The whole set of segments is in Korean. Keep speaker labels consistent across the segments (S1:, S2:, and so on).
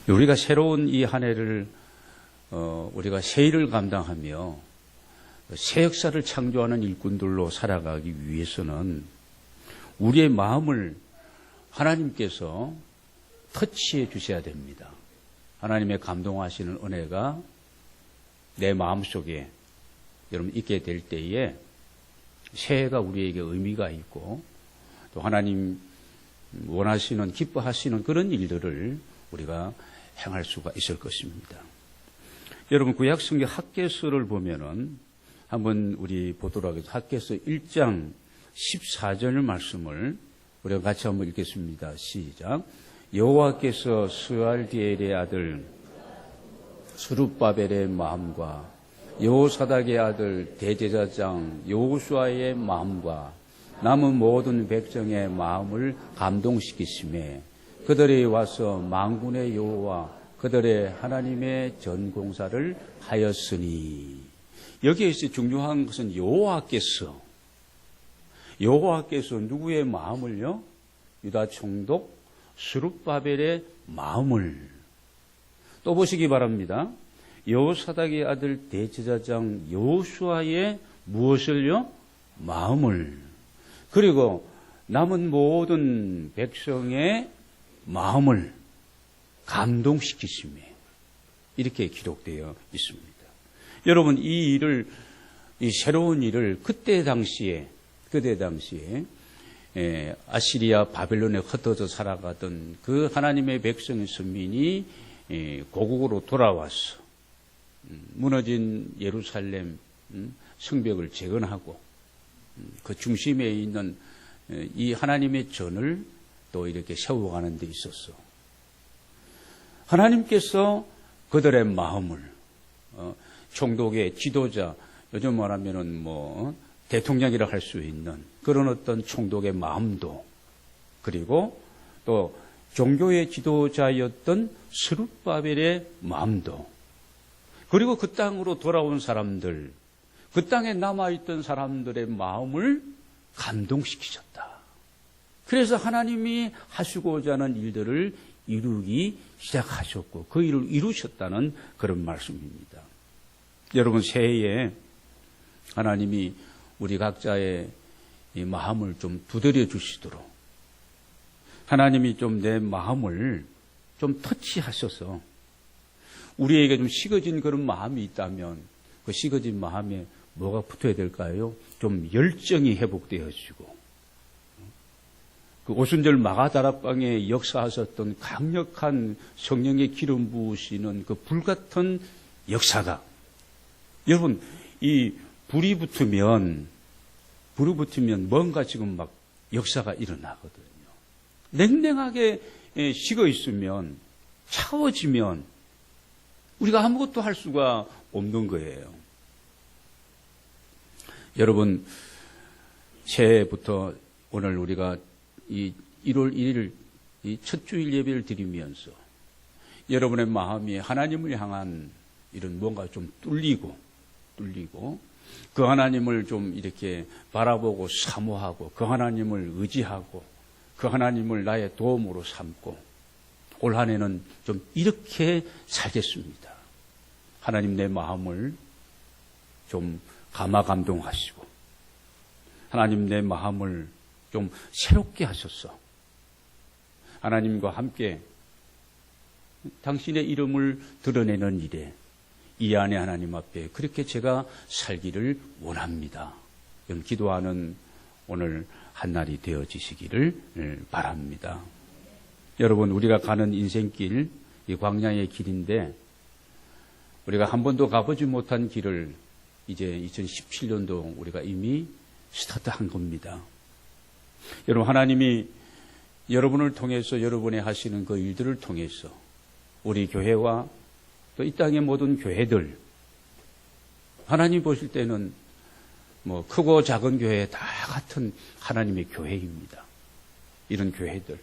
S1: 우리가 새로운 이 한 해를 우리가 새 일을 감당하며 새 역사를 창조하는 일꾼들로 살아가기 위해서는 우리의 마음을 하나님께서 터치해 주셔야 됩니다. 하나님의 감동하시는 은혜가 내 마음속에 여러분 있게 될 때에 새해가 우리에게 의미가 있고 또 하나님 원하시는 기뻐하시는 그런 일들을 우리가 행할 수가 있을 것입니다. 여러분 구약성경 학개서를 보면은 한번 우리 보도록 하겠습니다. 학개서 1장 14절 말씀을 우리가 같이 한번 읽겠습니다. 시작. 여호와께서 스알디엘의 아들 스룹바벨의 마음과 여호사닥의 아들 대제사장 여호수아의 마음과 남은 모든 백성의 마음을 감동시키시매 그들이 와서 만군의 여호와 그들의 하나님의 전공사를 하였으니. 여기에서 중요한 것은 여호와께서 누구의 마음을요? 유다 총독 스룹바벨의 마음을. 또 보시기 바랍니다. 여호사닥의 아들 대제사장 여호수아의 무엇을요? 마음을. 그리고 남은 모든 백성의 마음을 감동시키시며 이렇게 기록되어 있습니다. 여러분 이 새로운 일을 그때 당시에 아시리아 바벨론에 흩어져 살아가던 그 하나님의 백성의 선민이 고국으로 돌아와서 무너진 예루살렘 성벽을 재건하고 그 중심에 있는 이 하나님의 전을 또 이렇게 세워가는 데 있었어. 하나님께서 그들의 마음을 총독의 지도자, 요즘 말하면은 대통령이라 할 수 있는 그런 어떤 총독의 마음도, 그리고 또 종교의 지도자였던 스룹바벨의 마음도, 그리고 그 땅으로 돌아온 사람들, 그 땅에 남아있던 사람들의 마음을 감동시키셨다. 그래서 하나님이 하시고자 하는 일들을 이루기 시작하셨고 그 일을 이루셨다는 그런 말씀입니다. 여러분 새해에 하나님이 우리 각자의 이 마음을 좀 두드려 주시도록 하나님이 좀 내 마음을 좀 터치하셔서 우리에게 좀 식어진 그런 마음이 있다면 그 식어진 마음에 뭐가 붙어야 될까요? 좀 열정이 회복되어지고 그 오순절 마가다락방에 역사하셨던 강력한 성령의 기름 부으시는 그 불같은 역사가, 여러분 이 불이 붙으면 뭔가 지금 막 역사가 일어나거든요. 냉랭하게 식어 있으면, 차워지면 우리가 아무것도 할 수가 없는 거예요. 여러분 새해부터 오늘 우리가 이 1월 1일 이 첫 주일 예배를 드리면서 여러분의 마음이 하나님을 향한 이런 뭔가 좀 뚫리고 그 하나님을 좀 이렇게 바라보고 사모하고 그 하나님을 의지하고 그 하나님을 나의 도움으로 삼고 올 한 해는 좀 이렇게 살겠습니다. 하나님 내 마음을 좀 감화감동하시고 하나님 내 마음을 좀 새롭게 하셔서 하나님과 함께 당신의 이름을 드러내는 일에 이 안에 하나님 앞에 그렇게 제가 살기를 원합니다. 이런 기도하는 오늘 한날이 되어지시기를 바랍니다. 여러분 우리가 가는 인생길, 이 광야의 길인데 우리가 한 번도 가보지 못한 길을 이제 2017년도 우리가 이미 스타트한 겁니다. 여러분 하나님이 여러분을 통해서 여러분이 하시는 그 일들을 통해서 우리 교회와 또 이 땅의 모든 교회들, 하나님 보실 때는 크고 작은 교회 다 같은 하나님의 교회입니다. 이런 교회들.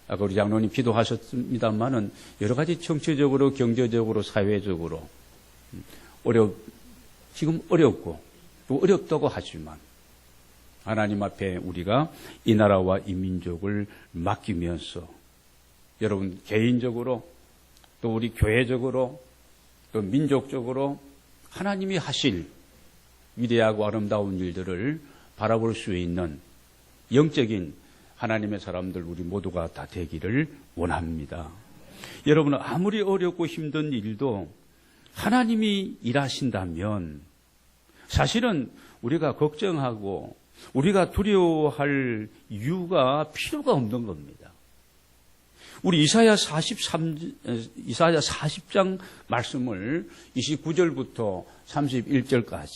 S1: 아까 우리 장로님 기도하셨습니다만은 여러 가지 정치적으로, 경제적으로, 사회적으로 지금 어렵고 또 어렵다고 하지만 하나님 앞에 우리가 이 나라와 이 민족을 맡기면서 여러분 개인적으로 또 우리 교회적으로 또 민족적으로 하나님이 하실 위대하고 아름다운 일들을 바라볼 수 있는 영적인 하나님의 사람들 우리 모두가 다 되기를 원합니다. 여러분, 아무리 어렵고 힘든 일도 하나님이 일하신다면 사실은 우리가 걱정하고 우리가 두려워할 이유가 필요가 없는 겁니다. 우리 이사야 40장 말씀을 29절부터 31절까지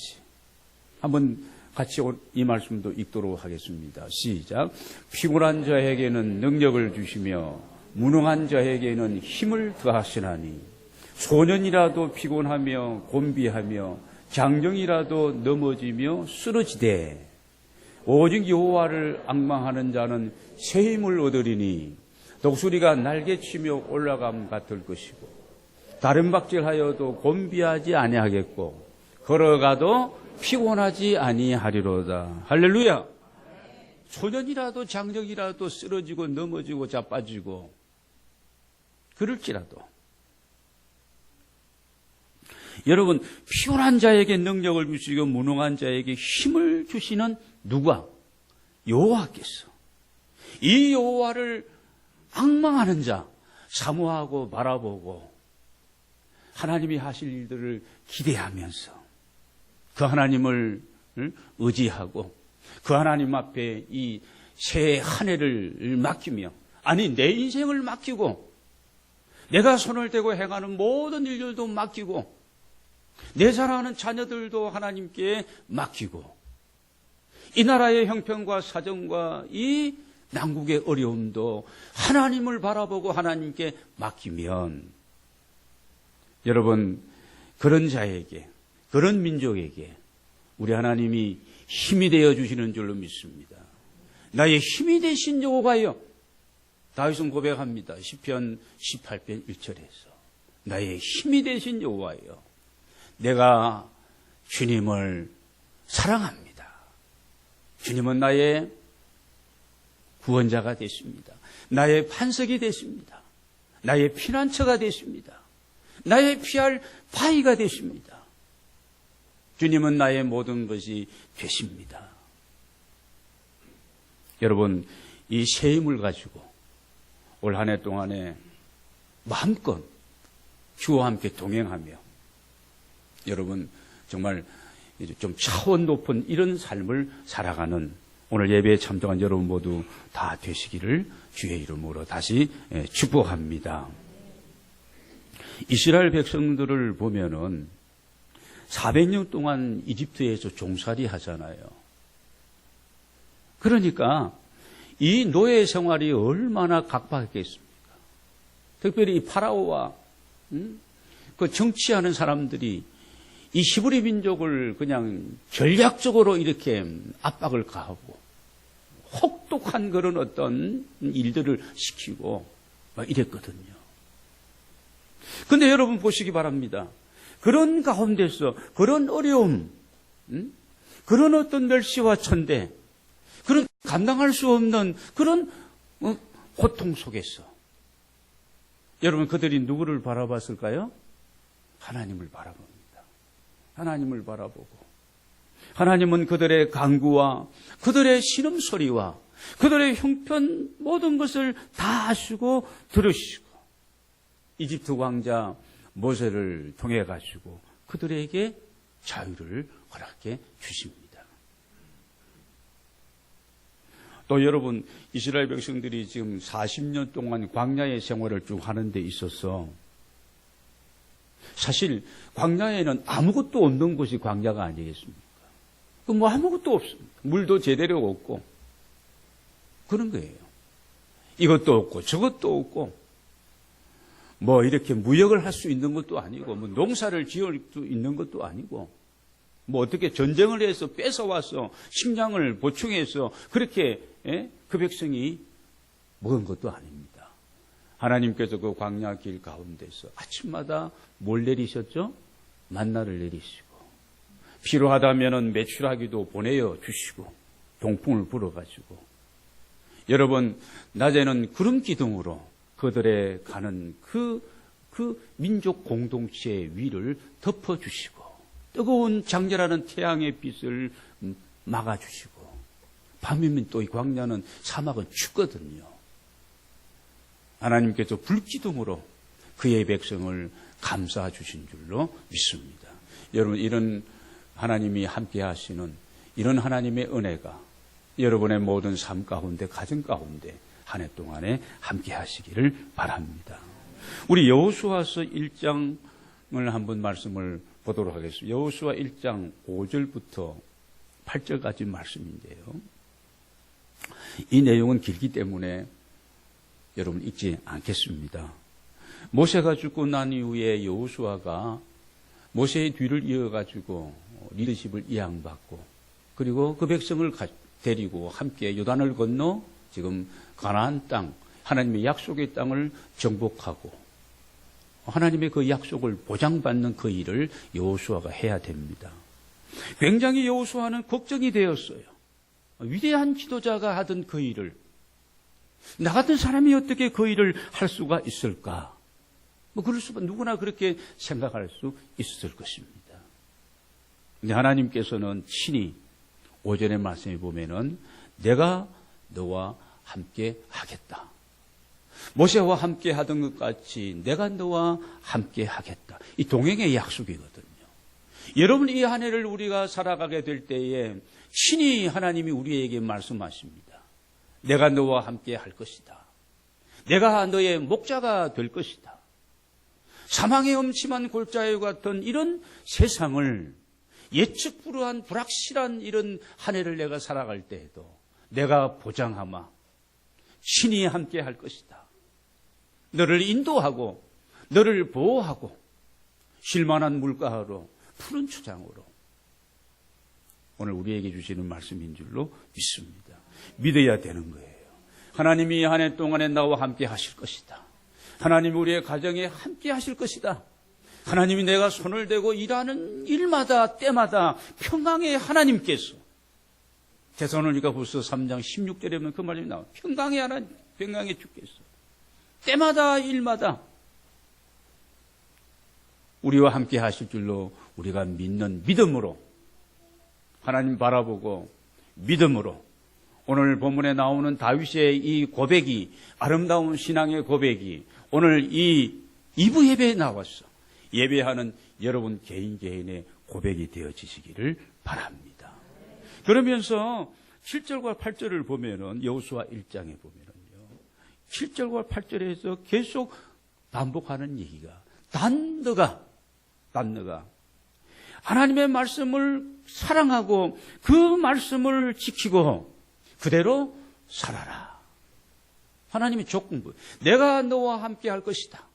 S1: 한번 같이 이 말씀도 읽도록 하겠습니다. 시작. 피곤한 자에게는 능력을 주시며 무능한 자에게는 힘을 더하시나니 소년이라도 피곤하며 곤비하며 장정이라도 넘어지며 쓰러지되 오직 여호와를 앙망하는 자는 새 힘을 얻으리니 독수리가 날개치며 올라감 같을 것이고 다른 박질하여도 곤비하지 아니하겠고 걸어가도 피곤하지 아니하리로다. 할렐루야. 소년이라도 장정이라도 쓰러지고 넘어지고 자빠지고 그럴지라도 여러분, 피곤한 자에게 능력을 주시고 무능한 자에게 힘을 주시는 누가? 여호와께서. 이 여호와를 앙망하는 자, 사모하고 바라보고 하나님이 하실 일들을 기대하면서 그 하나님을 의지하고 그 하나님 앞에 이 새 한 해를 맡기며, 아니 내 인생을 맡기고 내가 손을 대고 행하는 모든 일들도 맡기고 내 사랑하는 자녀들도 하나님께 맡기고 이 나라의 형편과 사정과 이 난국의 어려움도 하나님을 바라보고 하나님께 맡기면 여러분, 그런 자에게, 그런 민족에게 우리 하나님이 힘이 되어 주시는 줄로 믿습니다. 나의 힘이 되신 여호와여. 다윗은 고백합니다. 시편 18편 1절에서 나의 힘이 되신 여호와여, 내가 주님을 사랑합니다. 주님은 나의 구원자가 되십니다. 나의 반석이 되십니다. 나의 피난처가 되십니다. 나의 피할 바위가 되십니다. 주님은 나의 모든 것이 되십니다. 여러분, 이 새 힘을 가지고 올 한 해 동안에 마음껏 주와 함께 동행하며 여러분 정말 좀 차원 높은 이런 삶을 살아가는 오늘 예배에 참석한 여러분 모두 다 되시기를 주의 이름으로 다시 축복합니다. 이스라엘 백성들을 보면은 400년 동안 이집트에서 종살이 하잖아요. 그러니까 이 노예 생활이 얼마나 각박했겠습니까? 특별히 이 파라오와 그 정치하는 사람들이 이 히브리 민족을 그냥 전략적으로 이렇게 압박을 가하고 혹독한 그런 어떤 일들을 시키고 막 이랬거든요. 근데 여러분 보시기 바랍니다. 그런 가운데서 그런 어려움, 그런 어떤 멸시와 천대, 그런 감당할 수 없는 그런 고통 속에서 여러분 그들이 누구를 바라봤을까요? 하나님을 바라봅니다. 하나님을 바라보고 하나님은 그들의 간구와 그들의 신음소리와 그들의 형편 모든 것을 다 아시고 들으시고 이집트 왕자 모세를 통해 가지고 그들에게 자유를 허락해 주십니다. 또 여러분, 이스라엘 백성들이 지금 40년 동안 광야의 생활을 쭉 하는 데 있어서 사실 광야에는 아무것도 없는 곳이 광야가 아니겠습니까? 뭐 아무것도 없습니다. 물도 제대로 없고 그런 거예요. 이것도 없고 저것도 없고 뭐 이렇게 무역을 할 수 있는 것도 아니고 뭐 농사를 지을 수 있는 것도 아니고 뭐 어떻게 전쟁을 해서 뺏어와서 식량을 보충해서 그렇게 그 백성이 먹은 것도 아닙니다. 하나님께서 그 광야 길 가운데서 아침마다 뭘 내리셨죠? 만나를 내리시고 필요하다면은 메추라기도 보내어 주시고 동풍을 불어가지고 여러분 낮에는 구름 기둥으로 그들의 가는 그 그 민족 공동체의 위를 덮어주시고 뜨거운 장렬하는 태양의 빛을 막아주시고 밤이면 또 이 광야는 사막은 춥거든요. 하나님께서 불기둥으로 그의 백성을 감싸 주신 줄로 믿습니다. 여러분, 이런 하나님이 함께 하시는 이런 하나님의 은혜가 여러분의 모든 삶 가운데, 가정 가운데 한 해 동안에 함께 하시기를 바랍니다. 우리 여호수아서 1장을 한번 말씀을 보도록 하겠습니다. 여호수아 1장 5절부터 8절까지 말씀인데요. 이 내용은 길기 때문에 여러분 읽지 않겠습니다. 모세가 죽고 난 이후에 여호수아가 모세의 뒤를 이어가지고 리더십을 이양받고 그리고 그 백성을 데리고 함께 요단을 건너 지금 가나안 땅, 하나님의 약속의 땅을 정복하고 하나님의 그 약속을 보장받는 그 일을 여호수아가 해야 됩니다. 굉장히 여호수아는 걱정이 되었어요. 위대한 지도자가 하던 그 일을 나 같은 사람이 어떻게 그 일을 할 수가 있을까? 그럴 수가 누구나 그렇게 생각할 수 있을 것입니다. 근데 하나님께서는 친히 오전의 말씀에 보면은 내가 너와 함께 하겠다. 모세와 함께 하던 것 같이 내가 너와 함께 하겠다. 이 동행의 약속이거든요. 여러분, 이 한 해를 우리가 살아가게 될 때에 친히 하나님이 우리에게 말씀하십니다. 내가 너와 함께 할 것이다. 내가 너의 목자가 될 것이다. 사망의 엄침한 골짜기 같은 이런 세상을 예측 불허한 불확실한 이런 한 해를 내가 살아갈 때에도 내가 보장하마 친히 함께 할 것이다. 너를 인도하고 너를 보호하고 쉴만한 물가로 푸른 초장으로 오늘 우리에게 주시는 말씀인 줄로 믿습니다. 믿어야 되는 거예요. 하나님이 한 해 동안에 나와 함께 하실 것이다. 하나님이 우리의 가정에 함께 하실 것이다. 하나님이 내가 손을 대고 일하는 일마다 때마다 평강의 하나님께서 데살로니가후서 3장 16절에 보면 그 말이 나와요. 평강의 하나님, 평강의 주께서 때마다 일마다 우리와 함께 하실 줄로 우리가 믿는 믿음으로 하나님 바라보고 믿음으로 오늘 본문에 나오는 다윗의 이 고백이 아름다운 신앙의 고백이 오늘 이 2부 예배에 나왔어. 예배하는 여러분 개인의 고백이 되어지시기를 바랍니다. 그러면서 7절과 8절을 보면은 여호수아 1장에 보면은요. 7절과 8절에서 계속 반복하는 얘기가 단너가 하나님의 말씀을 사랑하고 그 말씀을 지키고 그대로 살아라. 하나님의 조건부. 내가 너와 함께 할 것이다.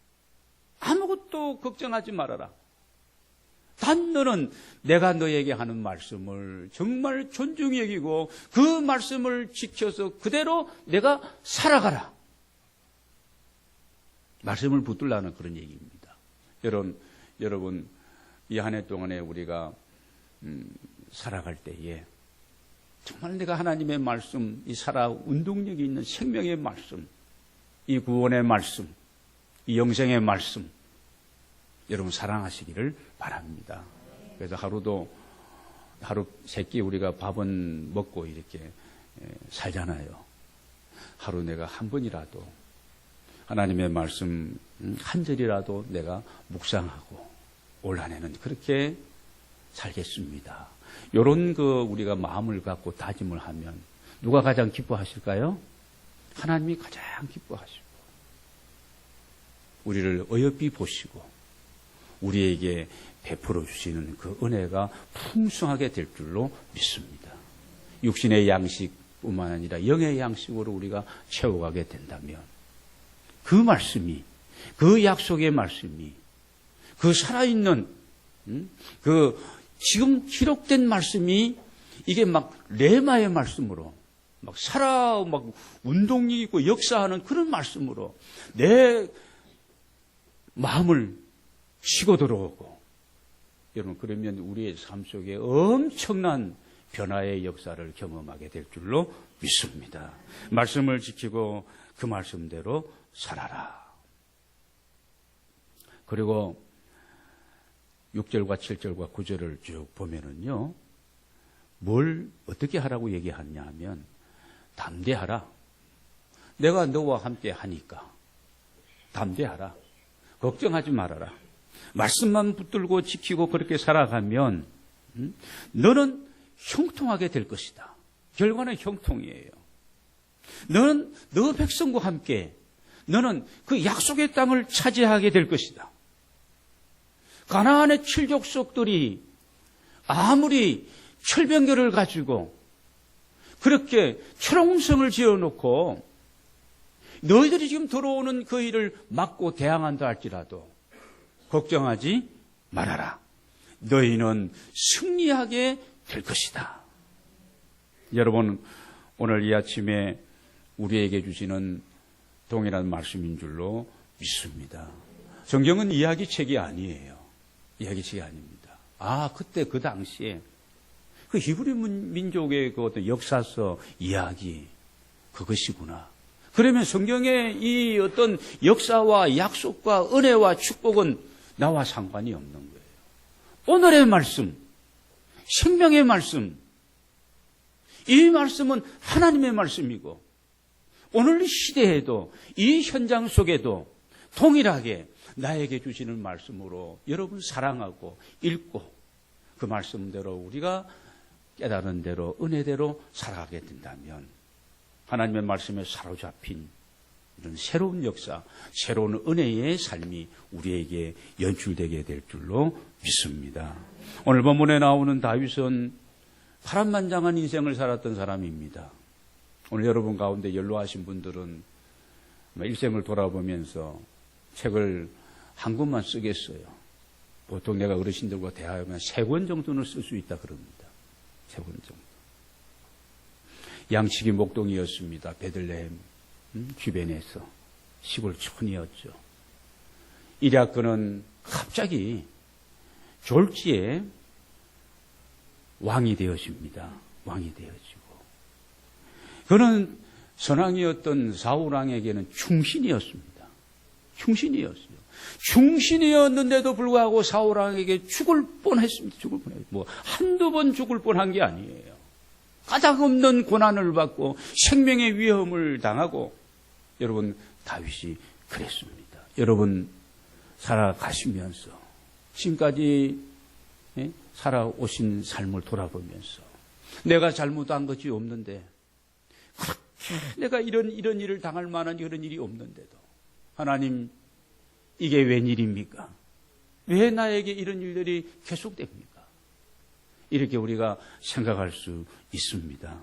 S1: 아무것도 걱정하지 말아라. 단 너는 내가 너에게 하는 말씀을 정말 존중히 여기고 그 말씀을 지켜서 그대로 내가 살아가라. 말씀을 붙들라는 그런 얘기입니다. 여러분 이 한 해 동안에 우리가 살아갈 때에 정말 내가 하나님의 말씀, 이 살아 운동력이 있는 생명의 말씀, 이 구원의 말씀, 이 영생의 말씀 여러분 사랑하시기를 바랍니다. 그래서 하루 세끼 우리가 밥은 먹고 이렇게 살잖아요. 하루 내가 한 번이라도 하나님의 말씀 한 절이라도 내가 묵상하고 올 한 해는 그렇게 살겠습니다. 이런 우리가 마음을 갖고 다짐을 하면 누가 가장 기뻐하실까요? 하나님이 가장 기뻐하시고 우리를 어여삐 보시고 우리에게 베풀어 주시는 그 은혜가 풍성하게 될 줄로 믿습니다. 육신의 양식뿐만 아니라 영의 양식으로 우리가 채워가게 된다면 그 말씀이, 그 약속의 말씀이, 그 살아있는 그 지금 기록된 말씀이 이게 막 레마의 말씀으로 막 운동력 있고 역사하는 그런 말씀으로 내 마음을 치고 들어오고 여러분 그러면 우리의 삶 속에 엄청난 변화의 역사를 경험하게 될 줄로 믿습니다. 말씀을 지키고 그 말씀대로 살아라. 그리고 6절과 7절과 9절을 쭉 보면은요, 뭘 어떻게 하라고 얘기하냐 하면, 담대하라. 내가 너와 함께 하니까 담대하라. 걱정하지 말아라. 말씀만 붙들고 지키고 그렇게 살아가면 너는 형통하게 될 것이다. 결과는 형통이에요. 너는 너 백성과 함께 너는 그 약속의 땅을 차지하게 될 것이다. 가나안의 칠족속들이 아무리 철병거를 가지고 그렇게 철옹성을 지어놓고 너희들이 지금 들어오는 그 일을 막고 대항한다 할지라도 걱정하지 말아라. 너희는 승리하게 될 것이다. 여러분, 오늘 이 아침에 우리에게 주시는 동일한 말씀인 줄로 믿습니다. 성경은 이야기책이 아니에요. 이야기책이 아닙니다. 그때 그 당시에 그 히브리 민족의 그 어떤 역사서 이야기, 그것이구나. 그러면 성경의 이 어떤 역사와 약속과 은혜와 축복은 나와 상관이 없는 거예요. 오늘의 말씀, 생명의 말씀, 이 말씀은 하나님의 말씀이고 오늘 이 시대에도 이 현장 속에도 동일하게 나에게 주시는 말씀으로 여러분 사랑하고 읽고 그 말씀대로 우리가 깨달은 대로 은혜대로 살아가게 된다면 하나님의 말씀에 사로잡힌 이런 새로운 역사, 새로운 은혜의 삶이 우리에게 연출되게 될 줄로 믿습니다. 오늘 본문에 나오는 다윗은 파란만장한 인생을 살았던 사람입니다. 오늘 여러분 가운데 연로하신 분들은 일생을 돌아보면서 책을 한 권만 쓰겠어요. 보통 내가 어르신들과 대화하면 3권 정도는 쓸 수 있다 그럽니다. 3권 정도. 양치기 목동이었습니다. 베들레헴 주변에서 시골 촌이었죠. 이랴크는 갑자기 졸지에 왕이 되어집니다. 왕이 되어지고 그는 선왕이었던 사울왕에게는 충신이었습니다. 충신이었어요. 충신이었는데도 불구하고 사울왕에게 죽을 뻔했습니다. 죽을 뻔했어요. 한두 번 죽을 뻔한 게 아니에요. 까닭없는 고난을 받고 생명의 위험을 당하고 여러분 다윗이 그랬습니다. 여러분 살아가시면서 지금까지 살아오신 삶을 돌아보면서 내가 잘못한 것이 없는데 그렇게 내가 이런 일을 당할 만한 이런 일이 없는데도 하나님 이게 웬일입니까? 왜 나에게 이런 일들이 계속됩니까? 이렇게 우리가 생각할 수 있습니다.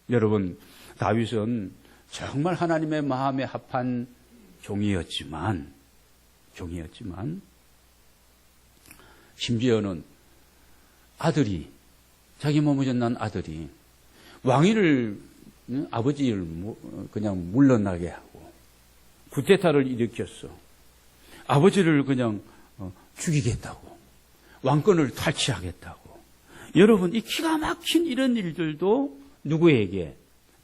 S1: 여러분, 다윗은 정말 하나님의 마음에 합한 종이었지만 심지어는 아들이, 자기 몸을 난 아들이 왕위를 아버지를 그냥 물러나게 하고 쿠데타를 일으켰어. 아버지를 그냥 죽이겠다고. 왕권을 탈취하겠다고. 여러분, 이 기가 막힌 이런 일들도 누구에게?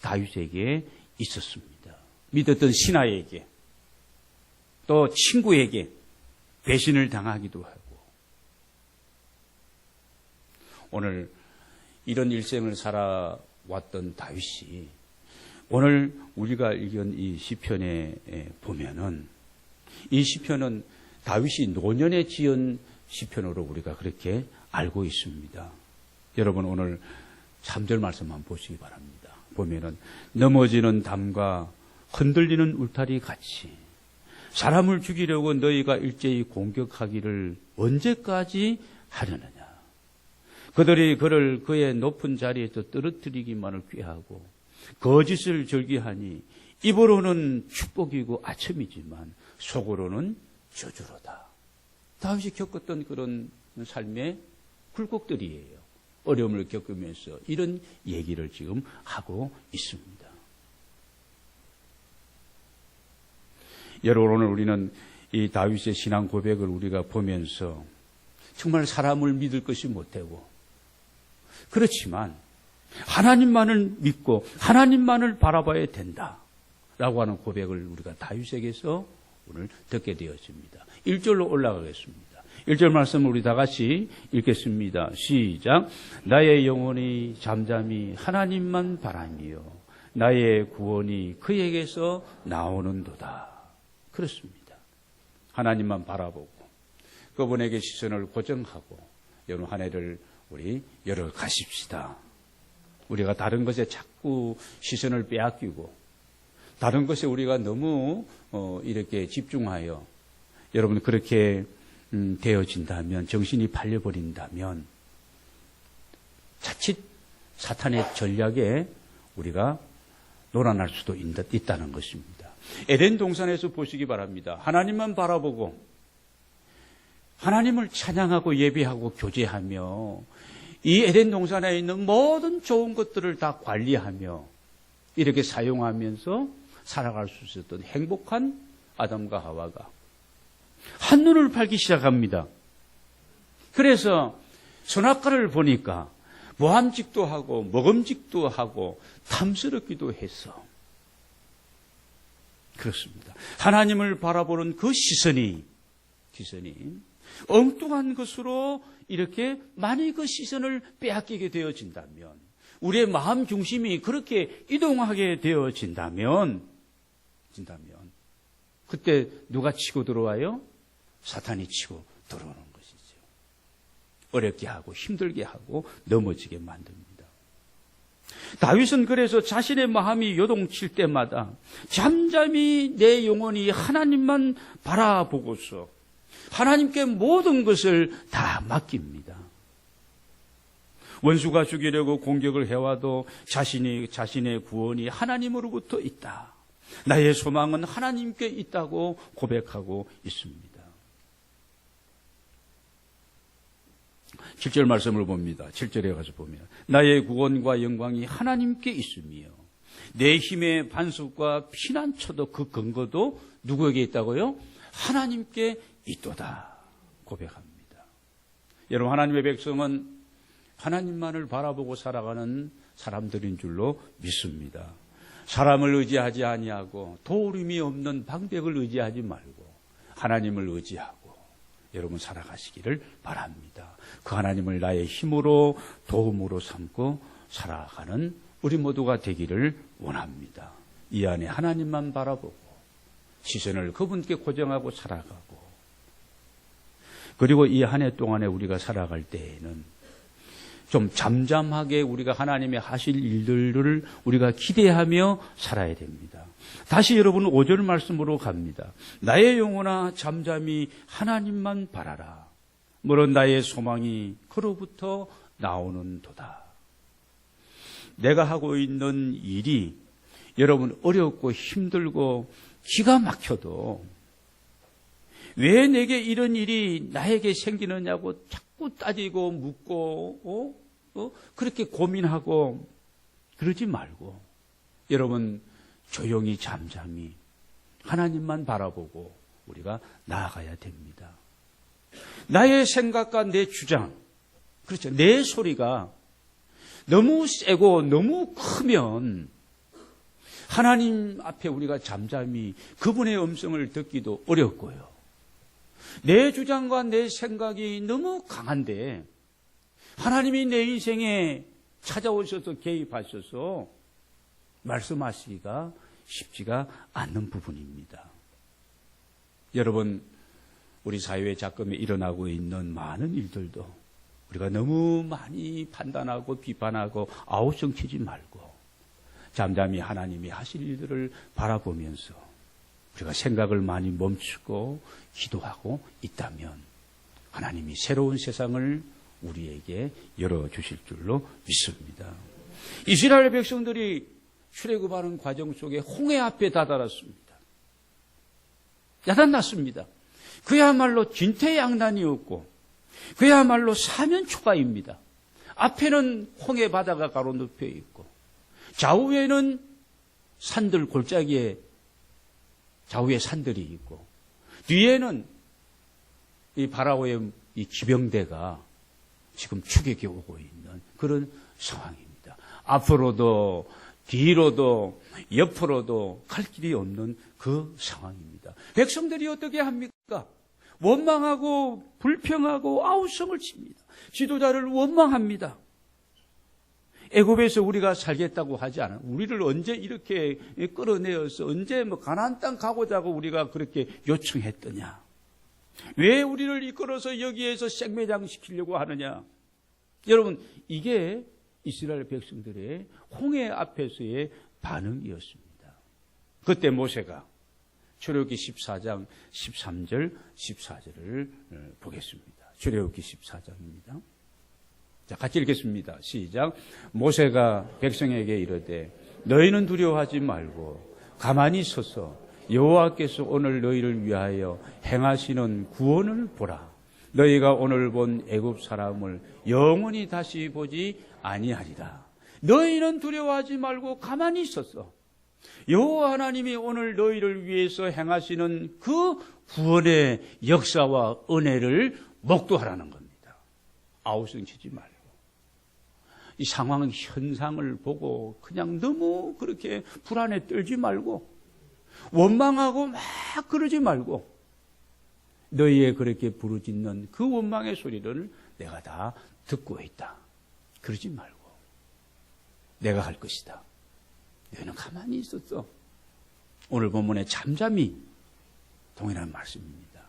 S1: 다윗에게 있었습니다. 믿었던 신하에게, 또 친구에게 배신을 당하기도 하고. 오늘 이런 일생을 살아왔던 다윗이 오늘 우리가 읽은 이 시편에 보면은 이 시편은 다윗이 노년에 지은 시편으로 우리가 그렇게 알고 있습니다. 여러분 오늘 3절 말씀만 보시기 바랍니다. 보면은 넘어지는 담과 흔들리는 울타리 같이 사람을 죽이려고 너희가 일제히 공격하기를 언제까지 하려느냐. 그들이 그를 그의 높은 자리에서 떨어뜨리기만을 꾀하고 거짓을 절기하니 입으로는 축복이고 아첨이지만 속으로는 저주로다. 다윗이 겪었던 그런 삶의 굴곡들이에요. 어려움을 겪으면서 이런 얘기를 지금 하고 있습니다. 여러분 오늘 우리는 이 다윗의 신앙 고백을 우리가 보면서 정말 사람을 믿을 것이 못되고 그렇지만 하나님만을 믿고 하나님만을 바라봐야 된다라고 하는 고백을 우리가 다윗에게서 오늘 듣게 되었습니다. 1절로 올라가겠습니다. 1절 말씀을 우리 다 같이 읽겠습니다. 시작. 나의 영혼이 잠잠히 하나님만 바라며 나의 구원이 그에게서 나오는도다. 그렇습니다. 하나님만 바라보고 그분에게 시선을 고정하고 여러 한 해를 우리 열어가십시다. 우리가 다른 것에 자꾸 시선을 빼앗기고 다른 것에 우리가 너무 이렇게 집중하여 여러분 그렇게 되어진다면, 정신이 팔려버린다면 자칫 사탄의 전략에 우리가 놀아날 수도 있다는 것입니다. 에덴 동산에서 보시기 바랍니다. 하나님만 바라보고 하나님을 찬양하고 예배하고 교제하며 이 에덴 동산에 있는 모든 좋은 것들을 다 관리하며 이렇게 사용하면서 살아갈 수 있었던 행복한 아담과 하와가 한눈을 팔기 시작합니다. 그래서 선악과를 보니까 모함직도 하고 먹음직도 하고 탐스럽기도 했어. 그렇습니다. 하나님을 바라보는 그 시선이 엉뚱한 것으로 이렇게 많이 그 시선을 빼앗기게 되어진다면, 우리의 마음 중심이 그렇게 이동하게 되어진다면 그때 누가 치고 들어와요? 사탄이 치고 들어오는 것이죠. 어렵게 하고 힘들게 하고 넘어지게 만듭니다. 다윗은 그래서 자신의 마음이 요동칠 때마다 잠잠히 내 영혼이 하나님만 바라보고서 하나님께 모든 것을 다 맡깁니다. 원수가 죽이려고 공격을 해와도 자신의 구원이 하나님으로부터 있다. 나의 소망은 하나님께 있다고 고백하고 있습니다. 7절 말씀을 봅니다. 7절에 가서 보면 나의 구원과 영광이 하나님께 있으며 내 힘의 반석과 피난처도 그 근거도 누구에게 있다고요? 하나님께 있도다 고백합니다. 여러분, 하나님의 백성은 하나님만을 바라보고 살아가는 사람들인 줄로 믿습니다. 사람을 의지하지 아니하고 도움이 없는 방백을 의지하지 말고 하나님을 의지하고 여러분 살아가시기를 바랍니다. 그 하나님을 나의 힘으로 도움으로 삼고 살아가는 우리 모두가 되기를 원합니다. 이 안에 하나님만 바라보고 시선을 그분께 고정하고 살아가고, 그리고 이 한 해 동안에 우리가 살아갈 때에는 좀 잠잠하게 우리가 하나님의 하실 일들을 우리가 기대하며 살아야 됩니다. 다시 여러분 5절 말씀으로 갑니다. 나의 영혼아 잠잠히 하나님만 바라라. 물론 나의 소망이 그로부터 나오는 도다. 내가 하고 있는 일이 여러분 어렵고 힘들고 기가 막혀도 왜 내게 이런 일이 나에게 생기느냐고 자꾸 따지고 묻고 그렇게 고민하고 그러지 말고 여러분 조용히 잠잠히 하나님만 바라보고 우리가 나아가야 됩니다. 나의 생각과 내 주장, 그렇죠, 내 소리가 너무 세고 너무 크면 하나님 앞에 우리가 잠잠히 그분의 음성을 듣기도 어렵고요. 내 주장과 내 생각이 너무 강한데 하나님이 내 인생에 찾아오셔서 개입하셔서 말씀하시기가 쉽지가 않는 부분입니다. 여러분, 우리 사회에 자금에 일어나고 있는 많은 일들도 우리가 너무 많이 판단하고 비판하고 아우성치지 말고 잠잠히 하나님이 하실 일들을 바라보면서 우리가 생각을 많이 멈추고 기도하고 있다면 하나님이 새로운 세상을 우리에게 열어주실 줄로 믿습니다. 이스라엘 백성들이 출애굽하는 과정 속에 홍해 앞에 다다랐습니다. 야단났습니다. 그야말로 진퇴양난이었고 그야말로 사면초가입니다. 앞에는 홍해 바다가 가로눕혀 있고 좌우에는 산들 골짜기에 좌우에 산들이 있고 뒤에는 이 바라오의 이 기병대가 지금 추격해 오고 있는 그런 상황입니다. 앞으로도 뒤로도 옆으로도 갈 길이 없는 그 상황입니다. 백성들이 어떻게 합니까? 원망하고 불평하고 아우성을 칩니다. 지도자를 원망합니다. 애굽에서 우리가 살겠다고 하지 않아. 우리를 언제 이렇게 끌어내어서 언제 가나안 땅 가고자 하고 우리가 그렇게 요청했더냐. 왜 우리를 이끌어서 여기에서 생매장 시키려고 하느냐. 여러분, 이게 이스라엘 백성들의 홍해 앞에서의 반응이었습니다. 그때 모세가 출애굽기 14장 13절 14절을 보겠습니다. 출애굽기 14장입니다. 자, 같이 읽겠습니다. 시작. 모세가 백성에게 이르되 너희는 두려워하지 말고 가만히 서서 여호와께서 오늘 너희를 위하여 행하시는 구원을 보라. 너희가 오늘 본 애굽 사람을 영원히 다시 보지 아니하리라. 너희는 두려워하지 말고 가만히 있었어. 여호와 하나님이 오늘 너희를 위해서 행하시는 그 구원의 역사와 은혜를 목도하라는 겁니다. 아우성치지 말고 이 상황 현상을 보고 그냥 너무 그렇게 불안에 떨지 말고 원망하고 막 그러지 말고 너희의 그렇게 부르짖는 그 원망의 소리를 내가 다 듣고 있다. 그러지 말고 내가 할 것이다. 너희는 가만히 있었어. 오늘 본문에 잠잠히 동일한 말씀입니다.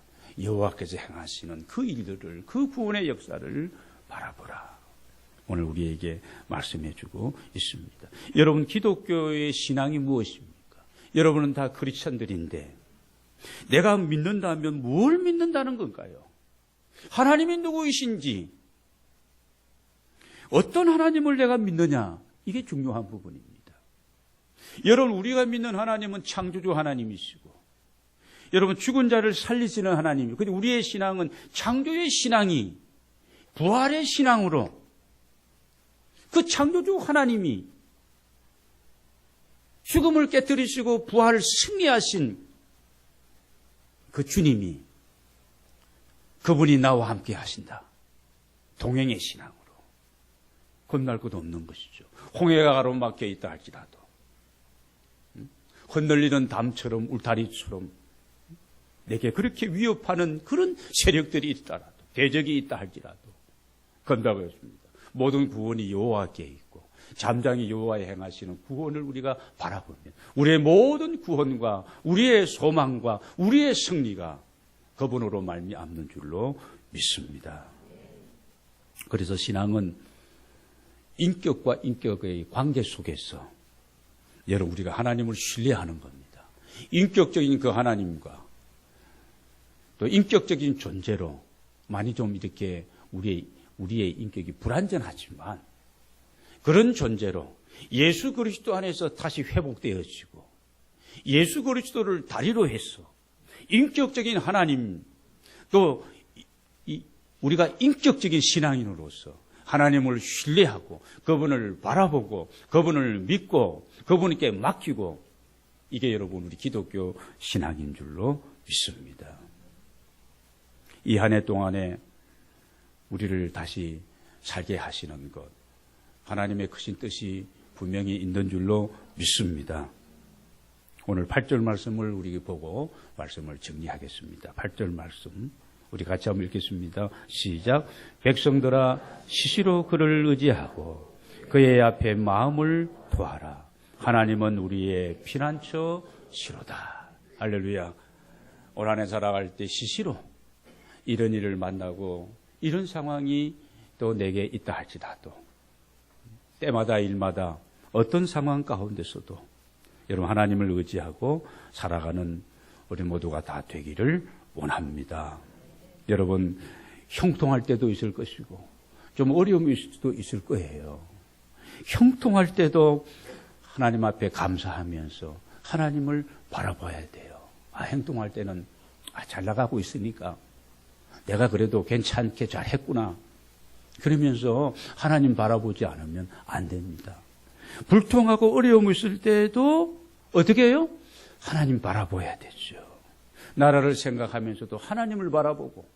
S1: 여호와께서 행하시는 그 일들을, 그 구원의 역사를 바라보라. 오늘 우리에게 말씀해주고 있습니다. 여러분, 기독교의 신앙이 무엇입니까? 여러분은 다 크리스천들인데 내가 믿는다면 뭘 믿는다는 건가요? 하나님이 누구이신지, 어떤 하나님을 내가 믿느냐, 이게 중요한 부분입니다. 여러분, 우리가 믿는 하나님은 창조주 하나님이시고, 여러분, 죽은 자를 살리시는 하나님이고, 근데 우리의 신앙은 창조의 신앙이 부활의 신앙으로 그 창조주 하나님이 죽음을 깨뜨리시고 부활을 승리하신 그 주님이, 그분이 나와 함께 하신다. 동행의 신앙으로. 겁날 것도 없는 것이죠. 홍해가 가로막혀 있다 할지라도, 흔들리는 담처럼 울타리처럼 내게 그렇게 위협하는 그런 세력들이 있다라도, 대적이 있다 할지라도 건다고 했습니다. 모든 구원이 여호와께 있고 잠잠히 여호와의 행하시는 구원을 우리가 바라보면 우리의 모든 구원과 우리의 소망과 우리의 승리가 그분으로 말미암는 줄로 믿습니다. 그래서 신앙은 인격과 인격의 관계 속에서 여러분, 우리가 하나님을 신뢰하는 겁니다. 인격적인 그 하나님과 또 인격적인 존재로 많이 좀 이렇게 우리의 인격이 불완전하지만 그런 존재로 예수 그리스도 안에서 다시 회복되어지고 예수 그리스도를 다리로 해서 인격적인 하나님, 또 우리가 인격적인 신앙인으로서 하나님을 신뢰하고 그분을 바라보고 그분을 믿고 그분께 맡기고, 이게 여러분 우리 기독교 신앙인 줄로 믿습니다. 이 한 해 동안에 우리를 다시 살게 하시는 것, 하나님의 크신 뜻이 분명히 있는 줄로 믿습니다. 오늘 8절 말씀을 우리 보고 말씀을 정리하겠습니다. 8절 말씀 우리 같이 한번 읽겠습니다. 시작. 백성들아, 시시로 그를 의지하고 그의 앞에 마음을 도하라. 하나님은 우리의 피난처 시로다. 할렐루야. 올 한 해 살아갈 때 시시로 이런 일을 만나고 이런 상황이 또 내게 있다 할지라도, 때마다 일마다 어떤 상황 가운데서도 여러분 하나님을 의지하고 살아가는 우리 모두가 다 되기를 원합니다. 여러분, 형통할 때도 있을 것이고 좀 어려움이 있을 수도 있을 거예요. 형통할 때도 하나님 앞에 감사하면서 하나님을 바라봐야 돼요. 행통할 때는 잘 나가고 있으니까 내가 그래도 괜찮게 잘했구나, 그러면서 하나님 바라보지 않으면 안 됩니다. 불통하고 어려움이 있을 때도 어떻게 해요? 하나님 바라봐야 되죠. 나라를 생각하면서도 하나님을 바라보고,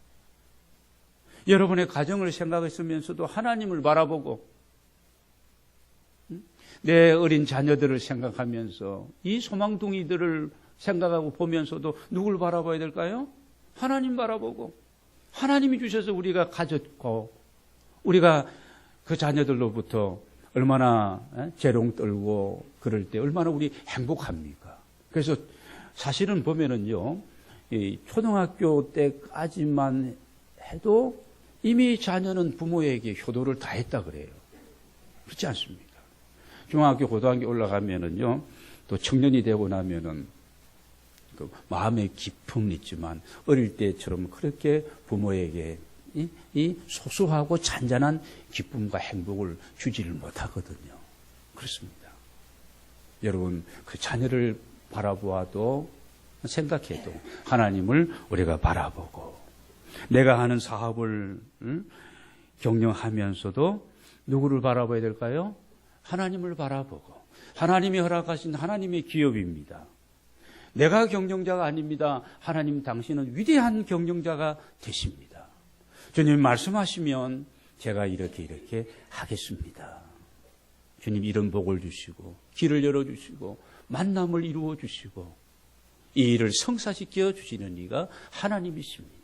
S1: 여러분의 가정을 생각했으면서도 하나님을 바라보고, 내 어린 자녀들을 생각하면서 이 소망둥이들을 생각하고 보면서도 누굴 바라봐야 될까요? 하나님 바라보고 하나님이 주셔서 우리가 가졌고 우리가 그 자녀들로부터 얼마나 재롱 떨고 그럴 때 얼마나 우리 행복합니까? 그래서 사실은 보면은요, 이 초등학교 때까지만 해도 이미 자녀는 부모에게 효도를 다 했다 그래요. 그렇지 않습니까? 중학교, 고등학교 올라가면은요, 또 청년이 되고 나면은 그 마음의 기품은 있지만 어릴 때처럼 그렇게 부모에게 이 소소하고 잔잔한 기쁨과 행복을 주지를 못하거든요. 그렇습니다. 여러분, 그 자녀를 바라보아도 생각해도 하나님을 우리가 바라보고 내가 하는 사업을 경영하면서도 누구를 바라봐야 될까요? 하나님을 바라보고 하나님이 허락하신 하나님의 기업입니다. 내가 경영자가 아닙니다. 하나님 당신은 위대한 경영자가 되십니다. 주님 말씀하시면 제가 이렇게 하겠습니다. 주님 이런 복을 주시고 길을 열어주시고 만남을 이루어 주시고 이 일을 성사시켜 주시는 이가 하나님이십니다.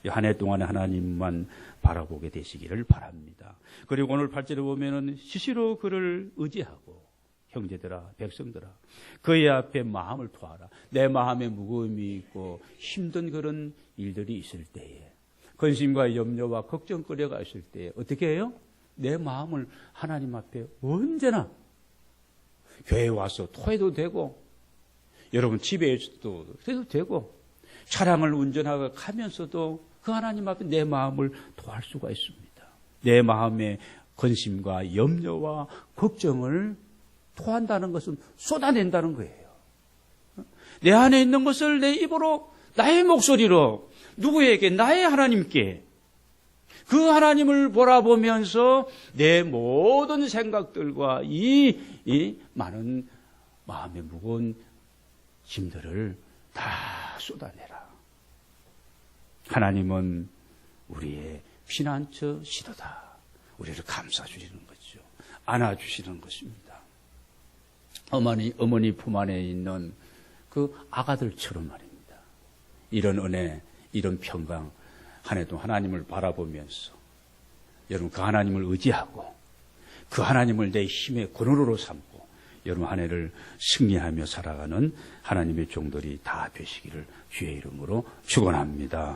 S1: 한 해 동안에 하나님만 바라보게 되시기를 바랍니다. 그리고 오늘 8절에 보면은 시시로 그를 의지하고 형제들아 백성들아 그의 앞에 마음을 토하라. 내 마음에 무거움이 있고 힘든 그런 일들이 있을 때에 근심과 염려와 걱정거리가 있을 때에 어떻게 해요? 내 마음을 하나님 앞에 언제나 교회에 와서 토해도 되고 여러분 집에 있어도 해도 되고 차량을 운전하고 가면서도 그 하나님 앞에 내 마음을 토할 수가 있습니다. 내 마음의 근심과 염려와 걱정을 토한다는 것은 쏟아낸다는 거예요. 내 안에 있는 것을 내 입으로 나의 목소리로 누구에게? 나의 하나님께 그 하나님을 바라보면서 내 모든 생각들과 이 많은 마음의 무거운 짐들을 다 쏟아내라. 하나님은 우리의 피난처시도다. 우리를 감싸주시는 거죠. 안아주시는 것입니다. 어머니 품 안에 있는 그 아가들처럼 말입니다. 이런 은혜, 이런 평강, 한 해도 하나님을 바라보면서 여러분 그 하나님을 의지하고 그 하나님을 내 힘의 근원으로 삼고 여러분 한 해를 승리하며 살아가는 하나님의 종들이 다 되시기를 주의 이름으로 축원합니다.